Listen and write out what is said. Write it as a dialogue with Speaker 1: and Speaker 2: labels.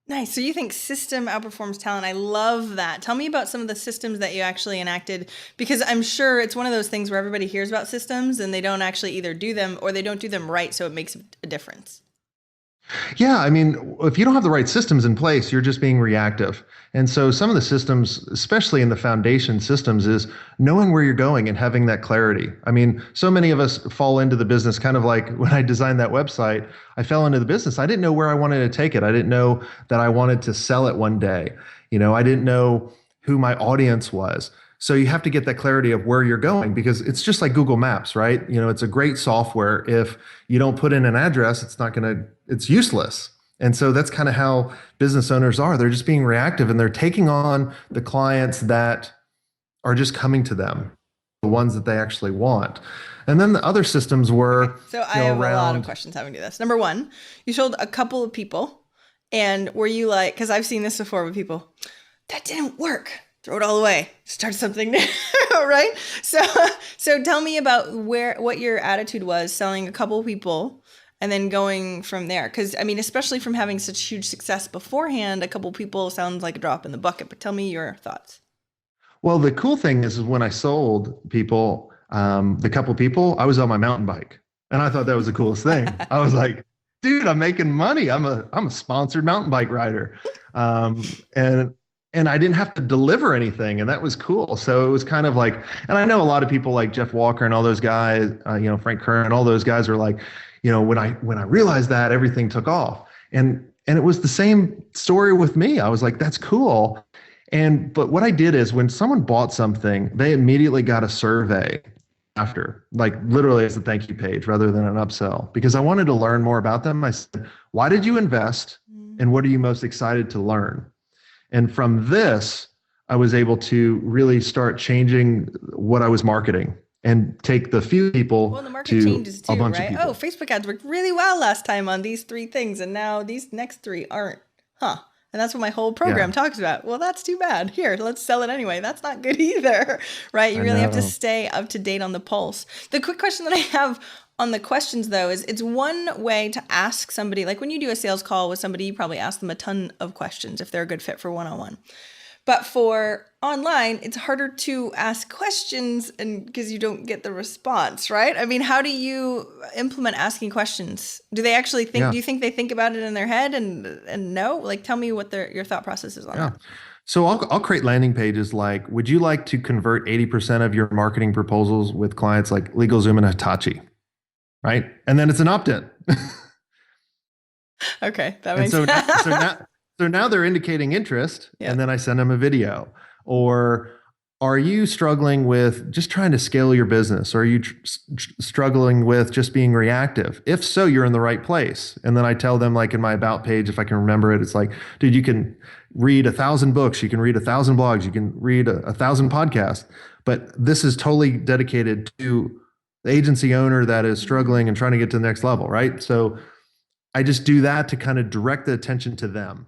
Speaker 1: Nice. So you think system outperforms talent. I love that. Tell me about some of the systems that you actually enacted, because I'm sure it's one of those things where everybody hears about systems and they don't actually either do them or they don't do them right. So it makes a difference.
Speaker 2: Yeah, I mean, if you don't have the right systems in place, you're just being reactive. And so some of the systems, especially in the foundation systems, is knowing where you're going and having that clarity. I mean, so many of us fall into the business kind of like when I designed that website, I fell into the business. I didn't know where I wanted to take it. I didn't know that I wanted to sell it one day. I didn't know who my audience was. So you have to get that clarity of where you're going because it's just like Google Maps, right? It's a great software. If you don't put in an address, it's useless. And so that's kind of how business owners are. They're just being reactive and they're taking on the clients that are just coming to them, the ones that they actually want. And then the other systems
Speaker 1: Okay.
Speaker 2: were,
Speaker 1: So I have a lot of
Speaker 2: around.
Speaker 1: questions having to do this. Number one, you told a couple of people, and were you like, because I've seen this before with people, that didn't work. Throw it all away. Start something new, right? So, so tell me about what your attitude was selling a couple of people and then going from there. Because I mean, especially from having such huge success beforehand, a couple of people sounds like a drop in the bucket. But tell me your thoughts.
Speaker 2: Well, the cool thing is when I sold people, the couple people, I was on my mountain bike, and I thought that was the coolest thing. I was like, "Dude, I'm making money. I'm a sponsored mountain bike rider," and I didn't have to deliver anything, and that was cool. So it was kind of like, and I know a lot of people like Jeff Walker and all those guys, Frank Kern and all those guys were like, when I realized that everything took off, and it was the same story with me. I was like, "That's cool." But what I did is when someone bought something, they immediately got a survey after, like literally as a thank you page rather than an upsell, because I wanted to learn more about them. I said, why did you invest and what are you most excited to learn? And from this, I was able to really start changing what I was marketing and take the few
Speaker 1: Well,
Speaker 2: people
Speaker 1: the market
Speaker 2: to
Speaker 1: changes
Speaker 2: a
Speaker 1: too,
Speaker 2: bunch of
Speaker 1: right? Oh,
Speaker 2: people.
Speaker 1: Facebook ads worked really well last time on these three things, and now these next three aren't. Huh. And that's what my whole
Speaker 2: Yeah,
Speaker 1: program talks about. Well, that's too bad. Here, let's sell it anyway. That's not good either, right? You
Speaker 2: I
Speaker 1: really have to
Speaker 2: know.
Speaker 1: stay up to date on the pulse. The quick question that I have on the questions, though, is it's one way to ask somebody, like when you do a sales call with somebody, you probably ask them a ton of questions if they're a good fit for one on one. But for online, it's harder to ask questions and because you don't get the response, right? I mean, how do you implement asking questions? Do they actually think,
Speaker 2: Yeah,
Speaker 1: do you think they think about it in their head and know? Like tell me what your thought process is on
Speaker 2: yeah.
Speaker 1: that.
Speaker 2: So I'll create landing pages like, would you like to convert 80% of your marketing proposals with clients like LegalZoom and Hitachi? Right? And then it's an opt-in.
Speaker 1: Okay, that
Speaker 2: And
Speaker 1: makes
Speaker 2: so now, so
Speaker 1: sense.
Speaker 2: now, so now they're indicating interest, and
Speaker 1: Yep.
Speaker 2: then I send them a video. Or are you struggling with just trying to scale your business? Or are you struggling with just being reactive? If so, you're in the right place. And then I tell them, like in my about page, if I can remember it, it's like, dude, you can read 1,000 books, you can read 1,000 blogs, you can read 1,000 podcasts, but this is totally dedicated to the agency owner that is struggling and trying to get to the next level, right? So I just do that to kind of direct the attention to them.